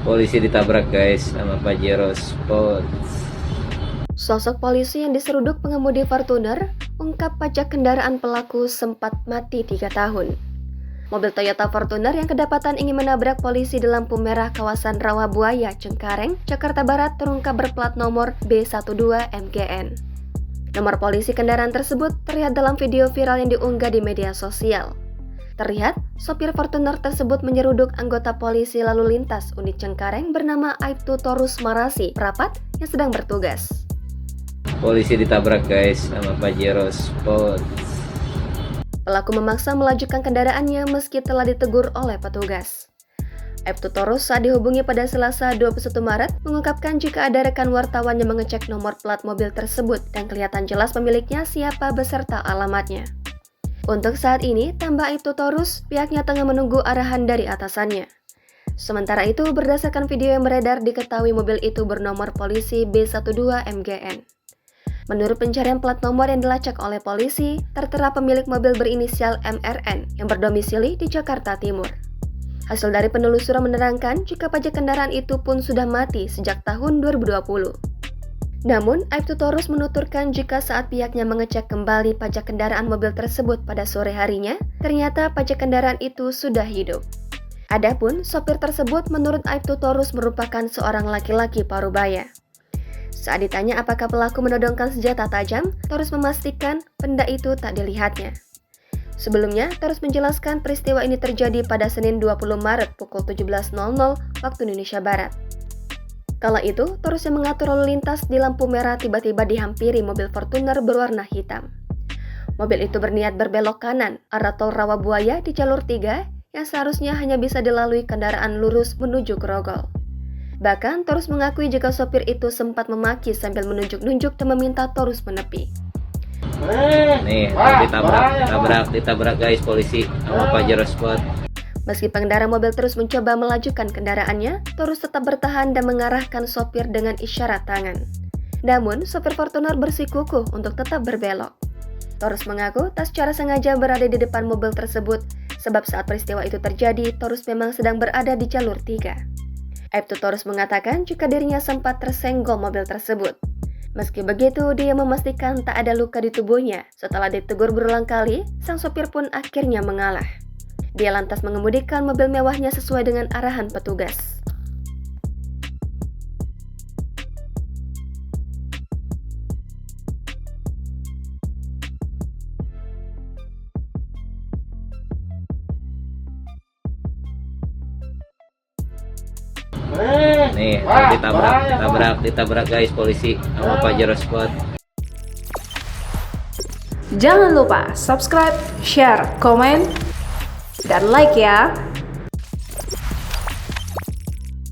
Polisi ditabrak guys sama Pajero Sports. Sosok polisi yang diseruduk pengemudi Fortuner ungkap pajak kendaraan pelaku sempat mati 3 tahun. Mobil Toyota Fortuner yang kedapatan ingin menabrak polisi di lampu merah kawasan Rawabuaya, Cengkareng, Jakarta Barat terungkap berplat nomor B12MGN. Nomor polisi kendaraan tersebut terlihat dalam video viral yang diunggah di media sosial. Terlihat, sopir Fortuner tersebut menyeruduk anggota polisi lalu lintas unit Cengkareng bernama Aibtu Torus Marasi, Prapat, yang sedang bertugas. Polisi ditabrak guys sama Pajero Sports. Pelaku memaksa melajukan kendaraannya meski telah ditegur oleh petugas. Aibtu Torus saat dihubungi pada Selasa 21 Maret mengungkapkan jika ada rekan wartawan yang mengecek nomor plat mobil tersebut dan kelihatan jelas pemiliknya siapa beserta alamatnya. Untuk saat ini, tambah Aibtu Torus, pihaknya tengah menunggu arahan dari atasannya. Sementara itu, berdasarkan video yang beredar diketahui mobil itu bernomor polisi B12MGN. Menurut pencarian plat nomor yang dilacak oleh polisi, tertera pemilik mobil berinisial MRN yang berdomisili di Jakarta Timur. Hasil dari penelusuran menerangkan jika pajak kendaraan itu pun sudah mati sejak tahun 2020. Namun, Aibtu Torus menuturkan jika saat pihaknya mengecek kembali pajak kendaraan mobil tersebut pada sore harinya, ternyata pajak kendaraan itu sudah hidup. Adapun sopir tersebut menurut Aibtu Torus merupakan seorang laki-laki parubaya. Saat ditanya apakah pelaku menodongkan senjata tajam, Torus memastikan benda itu tak dilihatnya. Sebelumnya, Torus menjelaskan peristiwa ini terjadi pada Senin 20 Maret pukul 17.00 waktu Indonesia Barat. Kala itu, Torus yang mengatur lalu lintas di lampu merah tiba-tiba dihampiri mobil Fortuner berwarna hitam. Mobil itu berniat berbelok kanan arah tol Rawabuaya di jalur 3 yang seharusnya hanya bisa dilalui kendaraan lurus menuju Grogol. Bahkan, Torus mengakui jika sopir itu sempat memaki sambil menunjuk-nunjuk dan meminta Torus menepi. Nih, ditabrak guys polisi sama Pajero Sports. Meski pengendara mobil terus mencoba melajukan kendaraannya, Torus tetap bertahan dan mengarahkan sopir dengan isyarat tangan. Namun, sopir Fortuner bersikukuh untuk tetap berbelok. Torus mengaku tak secara sengaja berada di depan mobil tersebut, sebab saat peristiwa itu terjadi, Torus memang sedang berada di jalur 3. Aibtu Torus mengatakan jika dirinya sempat tersenggol mobil tersebut. Meski begitu, dia memastikan tak ada luka di tubuhnya. Setelah ditegur berulang kali, sang sopir pun akhirnya mengalah. Dia lantas mengemudikan mobil mewahnya sesuai dengan arahan petugas. Nih, ditabrak guys polisi sama Pajero Sports. Jangan lupa subscribe, share, komen, dan like ya.